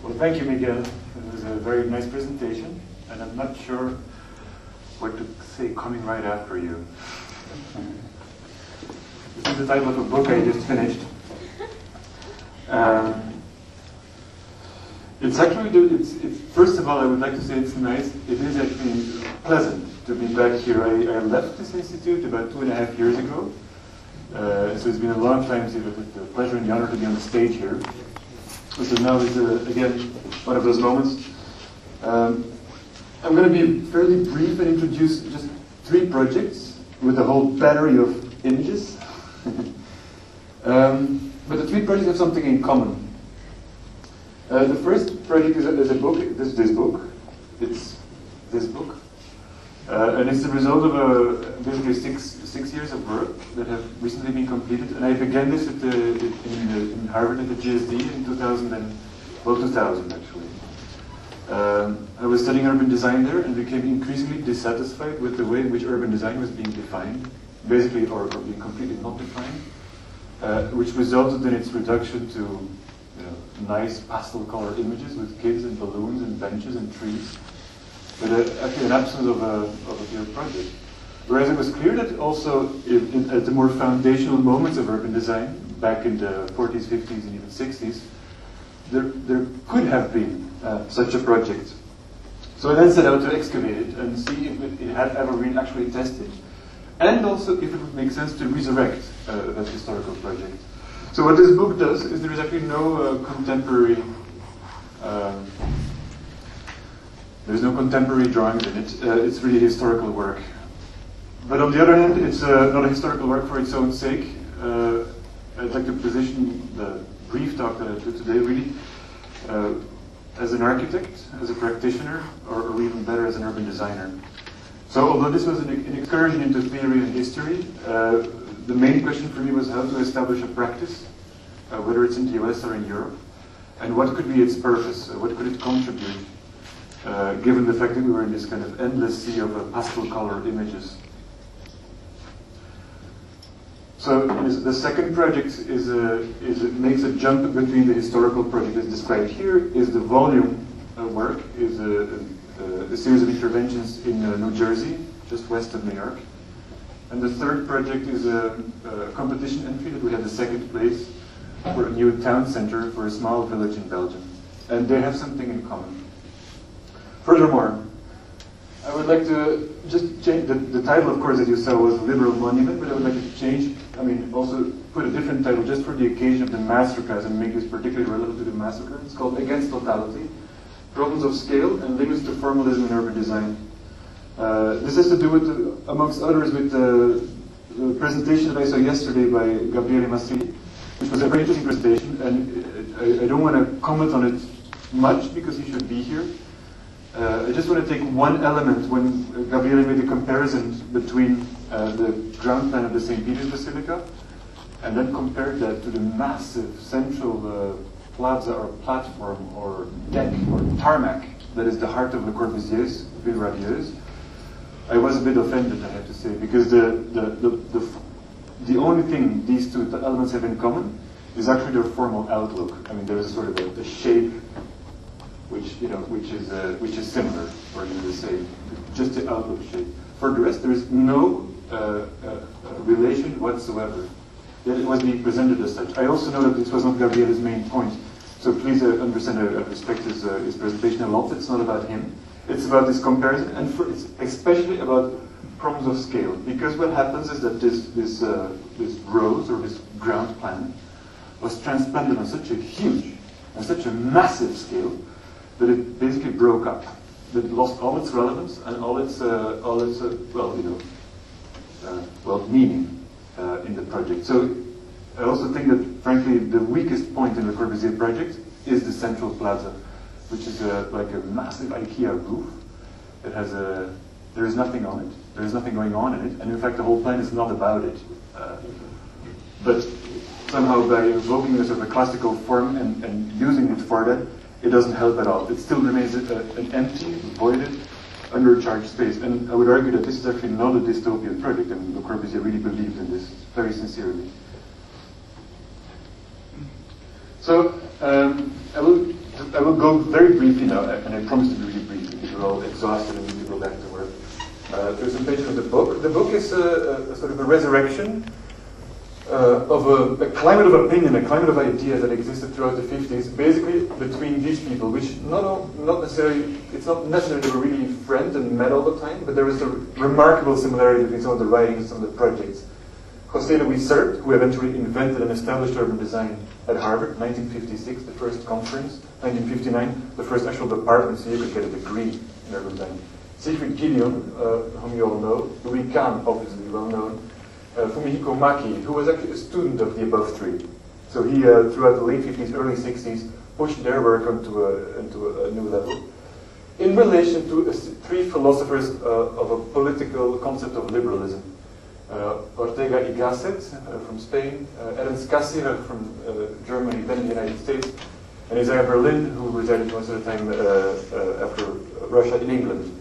Well, thank you, Miguel. It was a very nice presentation, and I'm not sure what to say coming right after you. This is the title of a book I just finished. It's actually, first of all, I would like to say it's nice. It is actually pleasant to be back here. I left this institute about 2.5 years ago. So it's been a long time since I've had the pleasure and the honor to be on the stage here. So now is, again, one of those moments. I'm going to be fairly brief and introduce just 3 projects with a whole battery of images. But the 3 projects have something in common. The first project is a book, this book. It's this book. And it's the result of basically six years of work that have recently been completed. And I began this at in Harvard at the GSD in 2000 actually. I was studying urban design there and became increasingly dissatisfied with the way in which urban design was being defined, basically, or being completely not defined, which resulted in its reduction to nice pastel color images with kids and balloons and benches and trees, but actually an absence of a clear project. Whereas it was clear that also at the more foundational moments of urban design, back in the 40s, 50s, and even 60s, there could have been such a project. So I then set out to excavate it and see if it had ever been actually tested, and also if it would make sense to resurrect that historical project. So what this book does is there is actually no contemporary there's no contemporary drawings in it. It's really historical work. But on the other hand, it's not a historical work for its own sake. I'd like to position the brief talk that I do today really as an architect, as a practitioner, or even better, as an urban designer. So although this was an excursion into theory and history, the main question for me was how to establish a practice, whether it's in the US or in Europe, and what could be its purpose, what could it contribute, given the fact that we were in this kind of endless sea of pastel colored images. So the second project makes a jump between the historical project as described here, is the volume work, is a series of interventions in New Jersey, just west of New York. And the third project is a competition entry that we had the second place for a new town center for a small village in Belgium. And they have something in common. Furthermore, I would like to just change, the title of course that you saw was Liberal Monument, but I would like to change, also put a different title just for the occasion of the masterclass and make this particularly relevant to the masterclass. It's called Against Totality, Problems of Scale and Limits to Formalism in Urban Design. This has to do with, amongst others, with the presentation that I saw yesterday by Gabriele Massili, which was a very interesting presentation, and I don't want to comment on it much because he should be here. I just want to take one element when Gabriele made a comparison between the ground plan of the St. Peter's Basilica and then compared that to the massive central plaza or platform or deck or tarmac that is the heart of Le Corbusier's Ville Radieuse. I was a bit offended, I have to say, because the only thing these two elements have in common is actually their formal outlook. There is sort of a shape which is similar or even the same, just the outlook shape. For the rest, there is no relation whatsoever. Yet it was being presented as such. I also know that this was not Gabriele's main point, so please understand I respect his presentation a lot. It's not about him. It's about this comparison, and it's especially about problems of scale. Because what happens is that this road or this ground plan was transplanted on such a huge and such a massive scale that it basically broke up. That it lost all its relevance and all its meaning in the project. So I also think that, frankly, the weakest point in the Corbusier project is the central plaza, which is like a massive IKEA roof. It has there is nothing on it. There is nothing going on in it, and in fact, the whole plan is not about it. But somehow, by invoking a sort of a classical form and using it for that, it doesn't help at all. It still remains an empty, voided, undercharged space. And I would argue that this is actually not a dystopian project, and Le Corbusier really believed in this very sincerely. So I will I will go very briefly now, and I promise to be really brief because we're all exhausted and need to go back to work. There's some pages of the book. The book is a sort of a resurrection of a climate of opinion, a climate of ideas that existed throughout the 50s, basically between these people, which not necessarily, it's not necessarily they were really friends and met all the time, but there was a remarkable similarity between some of the writings and some of the projects. José Luis Sert, who eventually invented and established urban design at Harvard, 1956, the first conference, 1959, the first actual department, so you could get a degree in urban design. Siegfried Gideon, whom you all know, Louis Kahn, obviously well known, Fumihiko Maki, who was actually a student of the above three. So he, throughout the late 50s, early 60s, pushed their work into a new level. In relation to three philosophers of a political concept of liberalism. Ortega y Gasset from Spain, Ernst Cassirer from Germany, then in the United States, and Isaiah Berlin, who resided most of the time after Russia in England.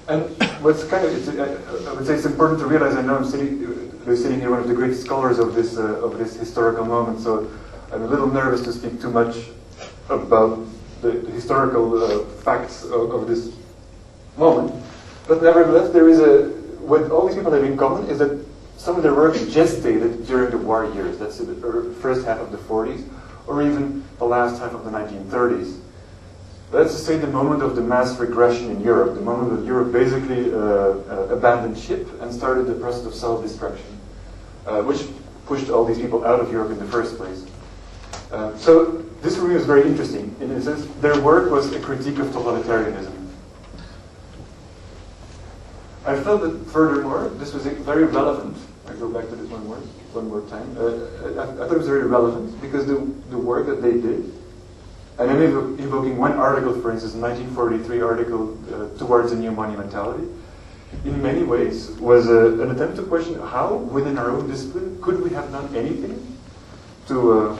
And what's kind of, I would say it's important to realize, I know I'm sitting here, one of the great scholars of this historical moment, so I'm a little nervous to speak too much about the historical facts of this moment. But nevertheless, there is what all these people have in common is that some of their work gestated during the war years. That's the first half of the 40s, or even the last half of the 1930s. That's to say the moment of the mass regression in Europe, the moment that Europe basically abandoned ship and started the process of self-destruction, which pushed all these people out of Europe in the first place. So this for me was very interesting. In a sense, their work was a critique of totalitarianism. I felt that furthermore, this was very relevant. I go back to this one more time. I thought it was very relevant because the work that they did, and I'm invoking one article, for instance, a 1943 article, Towards a New Monumentality, in many ways was an attempt to question how, within our own discipline, could we have done anything to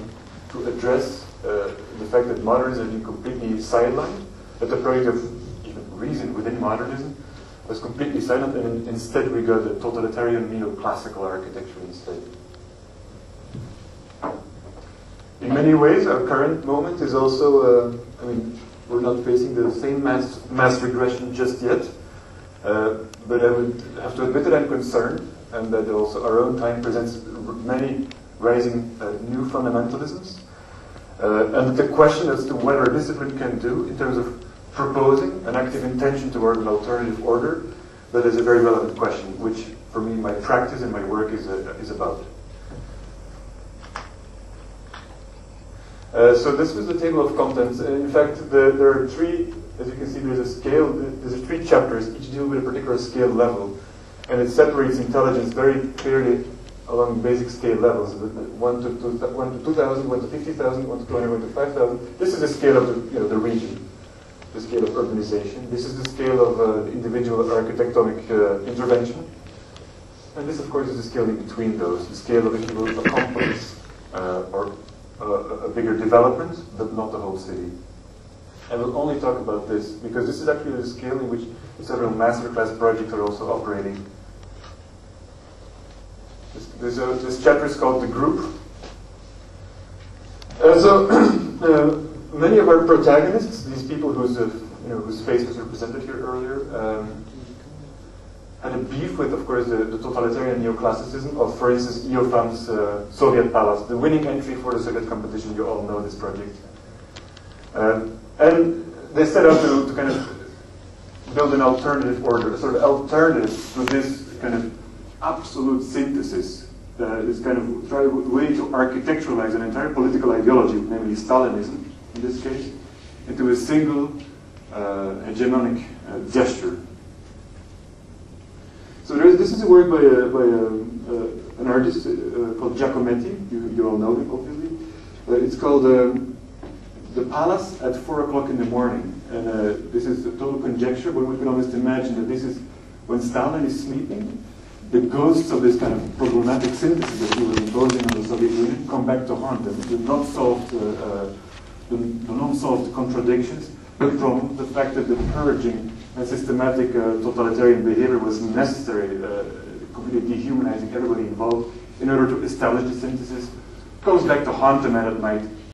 address the fact that modernism had been completely sidelined, that the project of even reason within modernism was completely silent, and instead we got a totalitarian neoclassical architecture instead. In many ways, our current moment is also, I mean, we're not facing the same mass regression just yet, but I would have to admit that I'm concerned, and that also our own time presents many rising new fundamentalisms, and the question as to what our discipline can do in terms of proposing an active intention toward an alternative order, that is a very relevant question, which for me, my practice and my work is about. So this was the table of contents. In fact, there are three, as you can see, there's a scale, there's three chapters, each deal with a particular scale level, and it separates intelligence very clearly along basic scale levels, 1 to 2,000, 1 to 50,000, 1 to 200, 1 to 5,000. This is the scale of the region, the scale of urbanization. This is the scale of individual architectonic intervention. And this, of course, is the scale in between those, the scale of, if you will, a complex or a bigger development, but not the whole city. I will only talk about this because this is actually the scale in which several masterclass projects are also operating. This chapter is called The Group. So many of our protagonists, these people whose face was represented here earlier, had a beef with, of course, the totalitarian neoclassicism of, for instance, Iofam's Soviet Palace, the winning entry for the Soviet competition. You all know this project. And they set out to kind of build an alternative order, a sort of alternative to this kind of absolute synthesis, this kind of way to architecturalize an entire political ideology, namely Stalinism, in this case, into a single hegemonic gesture. So this is a work by an artist called Giacometti. You all know him, obviously. It's called The Palace at 4 o'clock in the morning. And this is a total conjecture, but we can almost imagine that this is when Stalin is sleeping, the ghosts of this kind of problematic synthesis that he was imposing on the Soviet Union come back to haunt them. The non-solved contradictions, the problem, the fact that the purging and systematic totalitarian behavior was necessary, completely dehumanizing everybody involved in order to establish the synthesis, goes back to haunt them at night